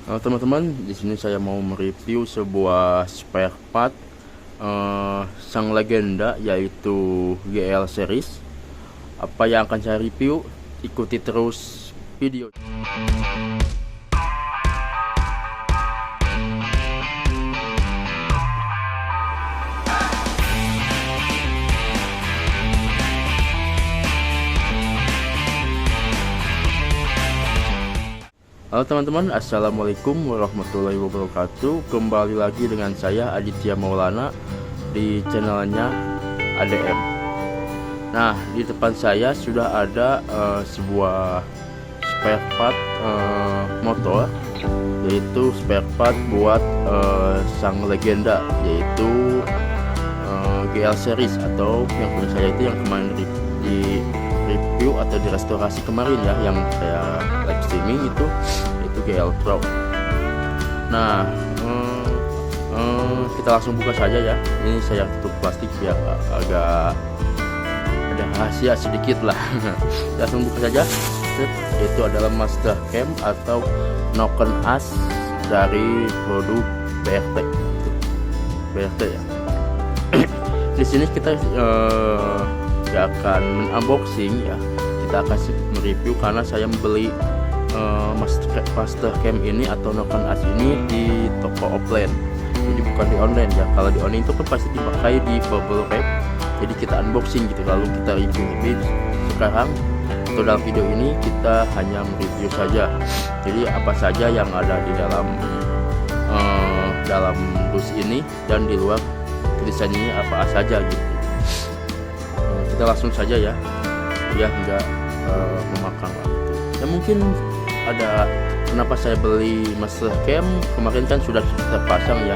Teman-teman, di sini saya mau mereview sebuah spare part sang legenda, yaitu GL series. Apa yang akan saya review? Ikuti terus video. Halo teman-teman, assalamualaikum warahmatullahi wabarakatuh. Kembali lagi dengan saya Aditya Maulana di channelnya ADM. Nah, di depan saya sudah ada sebuah spare part motor, yaitu spare part buat sang legenda, yaitu GL series, atau yang punya saya itu yang kemarin di review atau di restorasi kemarin ya, yang saya live streaming itu GL Pro. Nah, kita langsung buka saja ya. Ini saya tutup plastik biar agak ada rahasia sedikit lah. Langsung buka saja. Itu adalah master cam atau Noken As dari produk BRT ya. Di sini kita gak akan unboxing ya, kita akan mereview karena saya membeli master cam ini atau Noken As ini di toko offline, jadi bukan di online ya. Kalau di online itu kan pasti dipakai di bubble wrap, jadi kita unboxing gitu lalu kita review. Tapi sekarang atau dalam video ini kita hanya mereview saja, jadi apa saja yang ada di dalam dus ini dan di luar tulisannya apa saja gitu. Kita langsung saja ya, biar nggak memakan waktu. Ya mungkin ada kenapa saya beli master cam kemarin, kan sudah terpasang ya,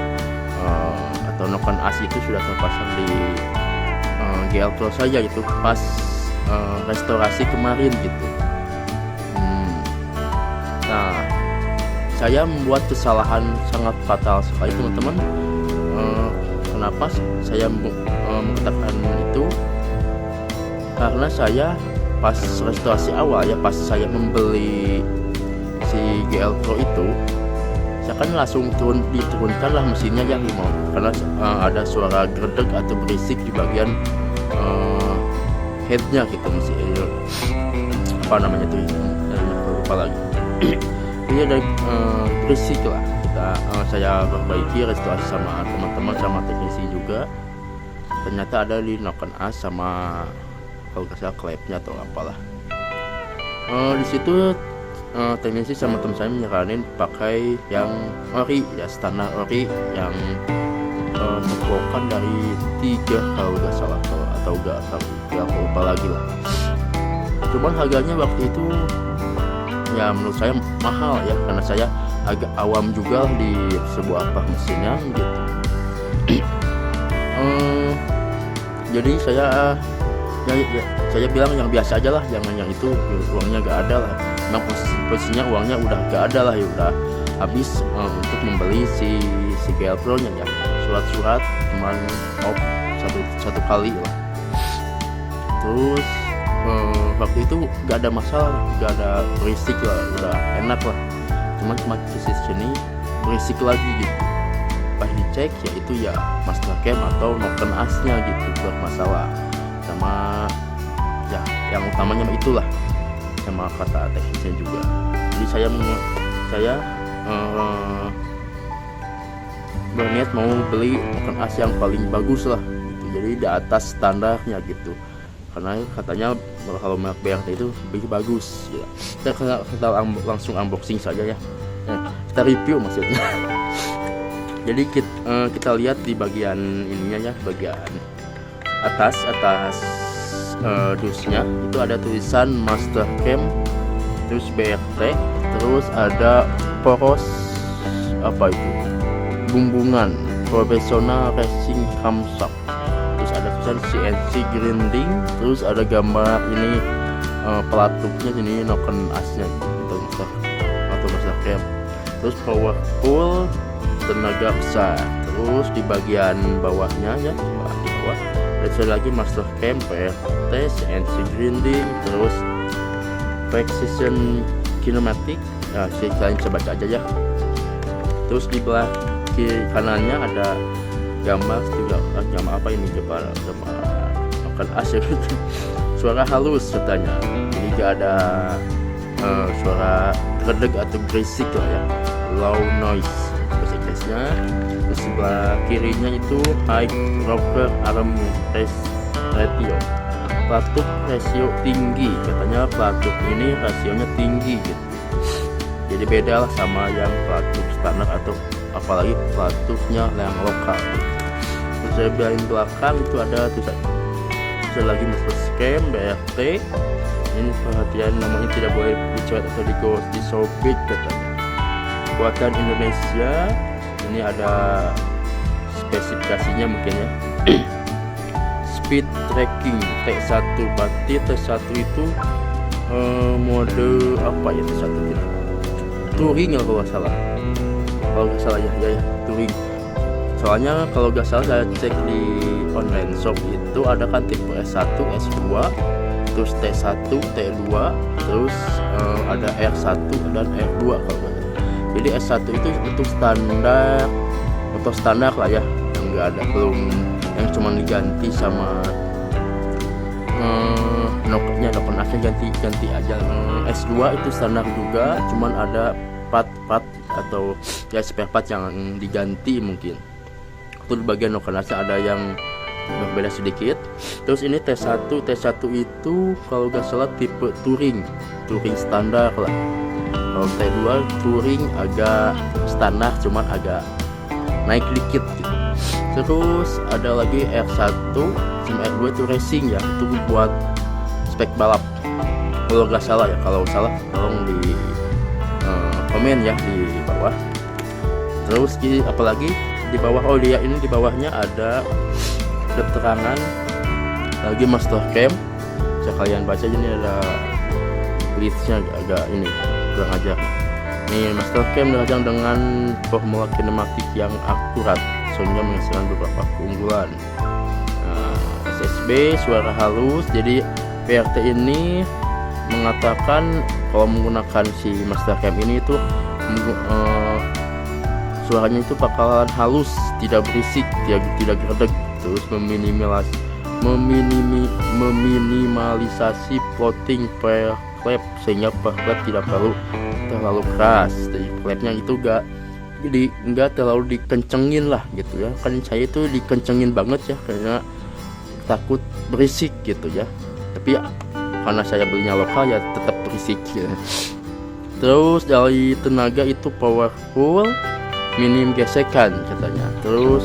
atau Noken As itu sudah terpasang di GL Pro saja gitu pas restorasi kemarin gitu. Nah, saya membuat kesalahan sangat fatal sekali teman-teman. Kenapa saya mengatakan itu? Karena saya pas restorasi awal ya, pas saya membeli si GL Pro itu, saya kan langsung diturunkan lah mesinnya ya, karena ada suara gredeg atau berisik di bagian headnya gitu, mesin apa namanya tuh, lupa lagi. Ini ada berisik lah. Saya perbaiki, restorasi sama teman-teman, sama teknisi juga. Ternyata ada di Noken As sama kalau nggak salah klepnya atau apalah. Di situ teknisi sama teman saya menyaranin pakai yang ori ya, standar ori yang terkokan dari 3 kalau nggak salah, atau nggak tahu ya, aku lupa lagi lah. Cuman harganya waktu itu ya menurut saya mahal ya, karena saya agak awam juga di sebuah mesinnya gitu. Jadi saya bilang yang biasa aja lah, jangan yang itu, uangnya gak ada lah. Memang posisinya uangnya udah gak ada lah ya, udah habis untuk membeli si GL Pro nya ya. Surat-surat cuman satu kali lah. Terus waktu itu gak ada masalah, gak ada berisik lah, udah enak lah. Cuman ke sini berisik lagi gitu. Pas dicek ya itu ya master cam atau Noken As nya gitu bermasalah, sama ya yang utamanya itulah, sama kata teknisnya juga. Jadi saya berniat mau beli Noken As yang paling bagus lah gitu. Jadi di atas standarnya gitu, karena katanya kalau merek BRT itu lebih bagus ya. Kita langsung unboxing saja ya. Kita review maksudnya. Jadi kita lihat di bagian ininya ya, bagian atas dusnya itu ada tulisan master cam, terus BRT, terus ada poros apa itu, bumbungan profesional racing camshaft, terus ada tulisan CNC grinding, terus ada gambar ini pelatupnya sini Noken As-nya gitu, atau master cam, terus powerful, tenaga besar. Terus di bagian bawahnya ya, di bawah ada lagi master cam, BRT, CNC grinding, terus precision kinematic. Nah, kalian coba baca aja ya. Terus di belah kiri kanannya ada gambar juga, gambar apa ini, gambar makan as ya. Suara halus katanya, jadi gak ada suara redeg atau berisik lah ya, low noise bahasa Inggrisnya. Di sebelah kirinya itu high rocker arm ratio, pelatuk rasio tinggi, katanya pelatuk ini rasionya tinggi gitu. Jadi beda lah sama yang pelatuk standar atau apalagi pelatuknya yang lokal. Terus saya bagian belakang itu ada tulisan lagi Master Scam BRT. Ini perhatian, namanya tidak boleh dicoret atau disobek katanya. Buatan Indonesia. Ini ada spesifikasinya mungkin ya. Speed tracking T1, berarti T1 itu mode apa ya, T1 itu touring kalau nggak salah, ya touring. Soalnya kalau nggak salah saya cek di online shop itu ada kan tipe S1, S2, terus T1, T2, terus ada R1 dan R2 kalau nggak salah. Jadi S1 itu untuk standar atau standar lah ya, yang nggak ada, belum yang cuma diganti sama noknya ganti aja. S2 itu standar juga, cuman ada part atau ya spare part yang diganti mungkin. Itu di bagian nokenasnya ada yang berbeda sedikit. Terus ini T1 itu kalau nggak salah tipe touring standar lah. Kalau T2 touring agak standar, cuman agak naik dikit gitu. Terus ada lagi R1 sama R2 itu racing ya, itu buat spek balap kalau nggak salah ya. Kalau salah tolong di komen ya di bawah. Terus apalagi di bawah, oh dia ini di bawahnya ada keterangan lagi Master Cam. Saya kalian baca ini ada listnya agak ini kurang ajar. Ini Master Cam dirancang dengan formula kinematik yang akurat sehingga menghasilkan beberapa keunggulan. SSB suara halus. Jadi PRT ini mengatakan kalau menggunakan si Master Cam ini itu suaranya itu bakalan halus, tidak berisik, tidak geredek, terus meminimalisasi floating per clap sehingga per clap tidak terlalu keras. Jadi clapnya itu nggak terlalu dikencengin lah gitu ya. Kan saya itu dikencengin banget ya karena takut berisik gitu ya. Tapi ya, karena saya belinya lokal ya tetap berisik ya. Terus dari tenaga itu powerful, minim gesekan katanya. Terus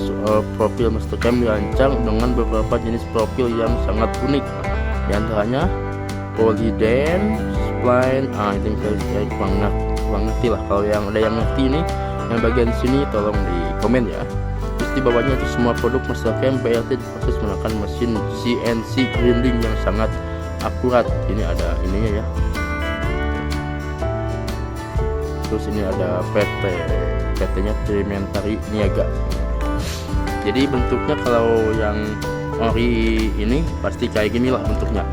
profil Master Cam dirancang dengan beberapa jenis profil yang sangat unik. Di antaranya polyden, spline. Itu saya kurang ngerti lah. Kalau yang ada yang ngerti ini, yang bagian sini tolong di komen ya. Terus di bawahnya itu semua produk Master Cam BRT diproses menggunakan mesin CNC grinding yang sangat akurat. Ini ada ininya ya. Terus ini ada PT-nya Trimentary Niaga. Jadi bentuknya kalau yang ori ini pasti kayak gini lah bentuknya.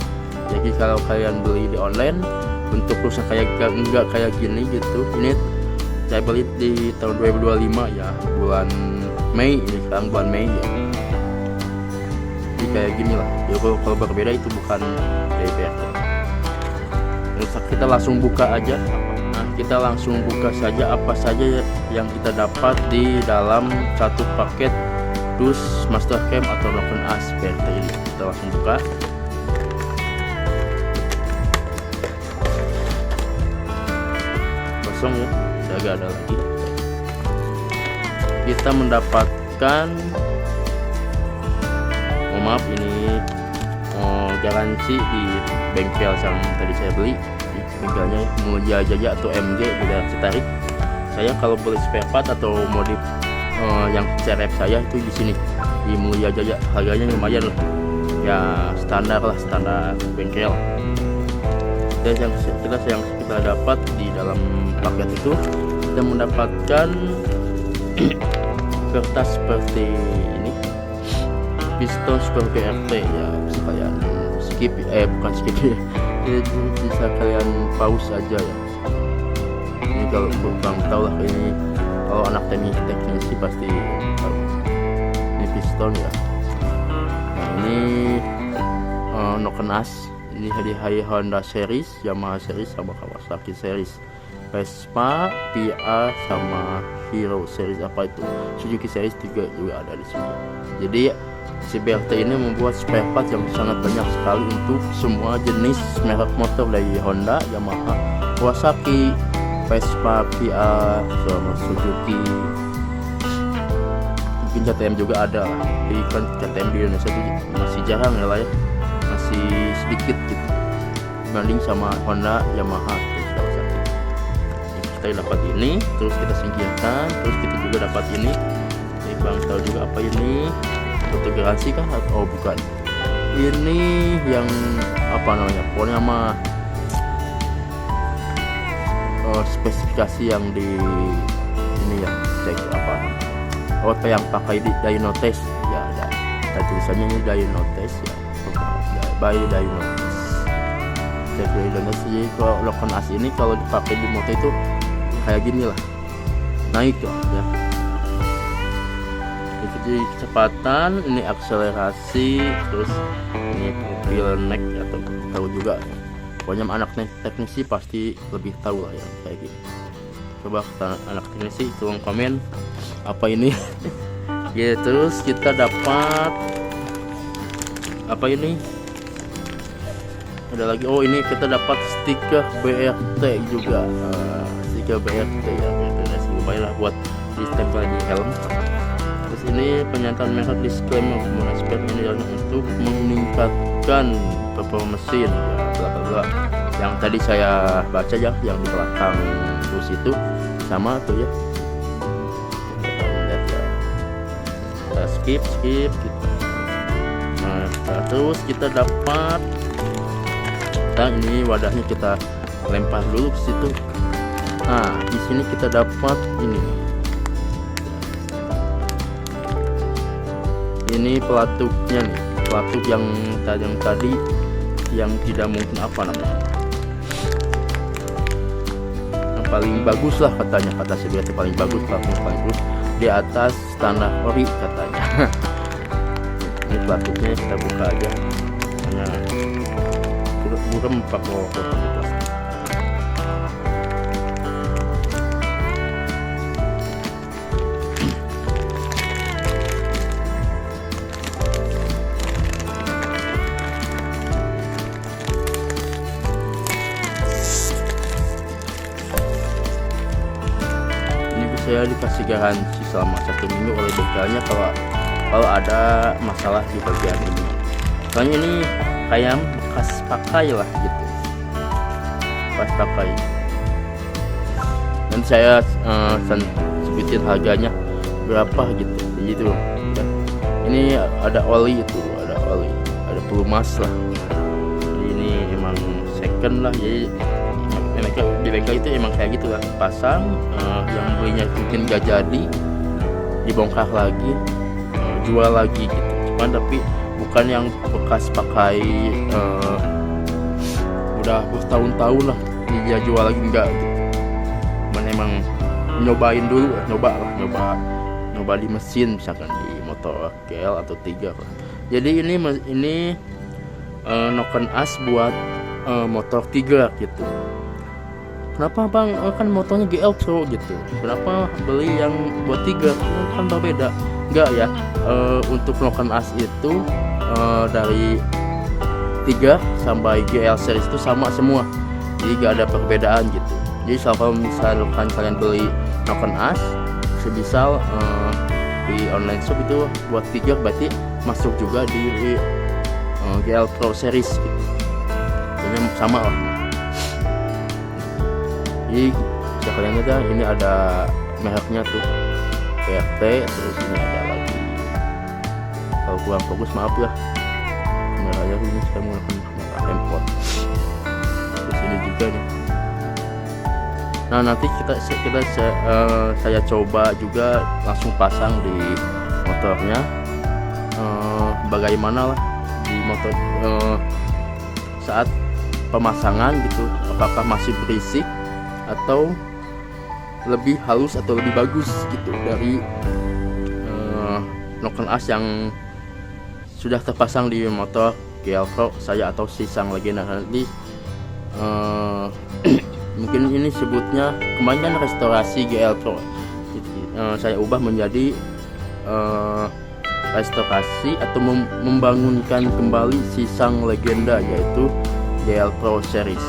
Jadi kalau kalian beli di online bentuk rusnya kayak enggak kayak gini gitu. Ini saya beli di tahun 2025 ya, bulan Mei. Ini sekarang bulan Mei ya. Jadi kayak gini lah. Jadi kalau berbeda itu bukan dari PRT. Terus kita langsung buka aja. Kita langsung buka saja apa saja yang kita dapat di dalam satu paket dus Master Cam atau Noken As PRT ini. Kita langsung buka. Kosong ya, gak ada lagi. Kita mendapatkan, maaf ini garansi di bengkel yang tadi saya beli. Bengkelnya Mulia Jaya atau MG bila tertarik. Saya kalau beli spare part atau modif yang CRF saya itu di sini di Mulia Jaya. Harganya lumayan lah. Ya standar bengkel. Dan yang kita dapat di dalam paket itu, kita mendapatkan kertas seperti ini, piston super BRT ya, supaya bukan skip ya. Jadi bisa kalian pause aja ya. Ini kalau kurang tahu lah, ini kalau anak teknisi pasti tahu. Ini piston ya. Nah ini noken as. Ini dari Honda series, Yamaha series sama Kawasaki series, Vespa, PR sama Hero series apa itu, Suzuki series juga ada di sini. Jadi si BRT ini membuat spare part yang sangat banyak sekali untuk semua jenis merek motor dari Honda, Yamaha, Kawasaki, Vespa, PR, sama Suzuki. Mungkin KTM juga ada, tapi kan KTM di Indonesia itu masih jarang ya lah ya, masih sedikit gitu dibanding sama Honda, Yamaha, terus Kawasaki. Kita dapat ini, terus kita singkirkan, terus kita juga dapat ini. Ini Bang tahu juga apa ini? Foto garansi kah? Oh bukan. Ini yang apa namanya? Pokoknya mah spesifikasi yang di ini ya, cek apa? Oh yang pakai di Dynotes ya ada. Tulisannya ini Dynotes ya. By Dynotes. Cek Dynotes. Jadi kalau noken as ini kalau dipakai di motor itu kayak gini lah, naik lah ya. Jadi kecepatan, ini akselerasi, terus ini bottleneck atau tahu juga. Pokoknya anak teknisi pasti lebih tahu lah yang kayak gini. Coba anak teknisi tolong komen apa ini. Ya terus kita dapat apa ini? Ada lagi, oh ini kita dapat stiker BRT juga. Stiker BRT ya, itu lumayan lah buat ditempel di helm. Terus ini pernyataan merek disclaimer mengenai ini untuk meningkatkan performa mesin ya, bla bla bla. Yang tadi saya baca ya, yang di belakang terus itu sama tuh ya. Kita skip gitu. Nah, terus kita dapat, nah ini wadahnya kita lempar dulu ke situ. Nah di sini kita dapat ini pelatuknya nih, pelatuk yang tadi yang tidak mungkin apa namanya, yang paling bagus lah katanya, kata si BRT paling bagus, pelatuk paling bagus di atas standar ori katanya. Ini pelatuknya kita buka aja, hanya bukan pakai plastik. Saya dikasih garansi selama 1 minggu oleh bengkelnya kalau ada masalah di bagian ini. Soalnya ini kayak bekas pakai lah gitu, bekas pakai. Dan saya sebutin harganya berapa gitu. Jadi ini ada oli itu, ada pelumas lah. Jadi ini emang second lah, jadi di bengkel itu emang kayak gitu lah, pasang, yang belinya mungkin gak jadi dibongkar lagi, jual lagi gitu. Cuman tapi bukan yang bekas pakai udah bertahun-tahun lah dia jual lagi, enggak gitu. Cuman emang nyobain dulu, nyoba di mesin, misalkan di motor GL atau 3 lah. Jadi ini noken as buat motor 3 gitu. Kenapa bang, kan motornya GL Pro gitu, kenapa beli yang buat 3, kan berbeda? Enggak ya, untuk noken as itu dari 3 sampai GL series itu sama semua, jadi gak ada perbedaan gitu. Jadi kalau misalkan kalian beli noken as, sebisal di online shop itu buat 3 berarti masuk juga di GL Pro series gitu, jadi sama lah. Jadi bisa kalian lihat, ini ada mereknya tuh BRT, terus ini ada lagi, kalau kurang fokus maaf ya, kameranya ini saya menggunakan kamera handphone. Terus ini juga nih. Nah nanti saya coba juga langsung pasang di motornya, bagaimana lah di motor saat pemasangan gitu, apakah masih berisik atau lebih halus atau lebih bagus gitu dari noken as yang sudah terpasang di motor GL Pro saya atau si sang legenda. Nanti mungkin ini sebutnya kemarin kan restorasi GL Pro, saya ubah menjadi restorasi atau membangunkan kembali si sang legenda, yaitu GL Pro Series.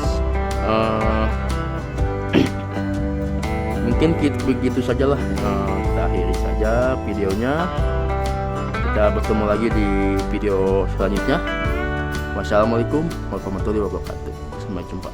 Mungkin begitu sajalah, kita akhiri saja videonya. Kita bertemu lagi di video selanjutnya. Wassalamualaikum warahmatullahi wabarakatuh. Sampai jumpa.